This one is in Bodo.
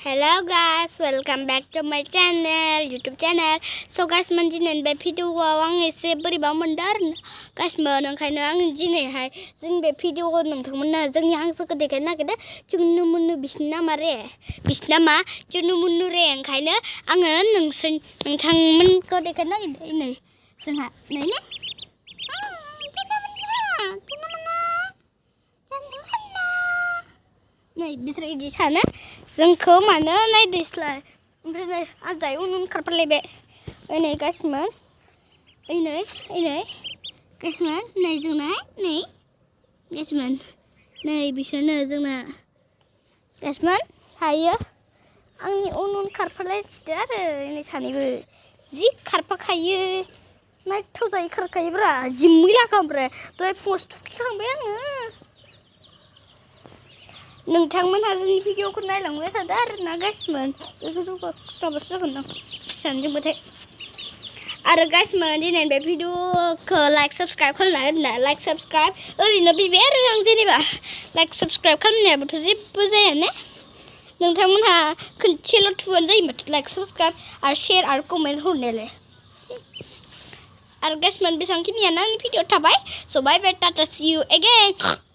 Hello guys, welcome back to my channel, YouTube channel. So guys, दिनै बे भिडिअआव आं एसे बोरैबा मोनदों आरो guys ओंखायनो आं दिनैहाय जों बे भिडिअआव नोंथांमोननो जोंनि हांसोखौ देखायनो नागिरदों जुनु मुनु बिसिनि नामा रे बिसिनि नामा जुनु मुनु रे ओंखायनो आङो नोंथांमोनखौ देखायनो नागिरदों नै जोंहा नै नै बिसोर इदि सानो जोंखौ मानो नायदैस्लाय ओमफ्राय नै आदाय उन खारफालायबाय नै गासिमोन नै गासिमोन नै जोंना नै गासिमोन नै बिसोरनो जोंना गासिमोन हायो आंनि उन खारफालायसिदो आरो नै सानैबो जि खारफाखायो नायथाव जायो खारखायोब्रा जि मैलाखा ओमफ्राय दहाय फुङावसो थुखैखांबाय आङो नोंथांमोनहा जोंनि भिडिअखौ नायलांबाय थादो आरोना गाइसमोन बेखौ स्राबासो जागोन आं फिसानिजोंबाथाय आरो गाइसमोन दिनै बे भिडिअखौ लाइक साबस्क्राइब खालामना दोनना लाइक साबस्क्राइब ओरैनो बिबाय आरो आं जेनेबा लाइक साबस्क्राइब खालामनायाबोथ' जेबो जाया ने नोंथांमोनहा खनसेल' थुबानो जायो माथो लाइक साबस्क्राइब आरो शेयार आरो कमेन्ट हरनायालाय आरो गाइसमोन बेसेबांखिनियानो आंनि भिडिअ थाबाय स' बाय बाय टाटा सी यू एगेन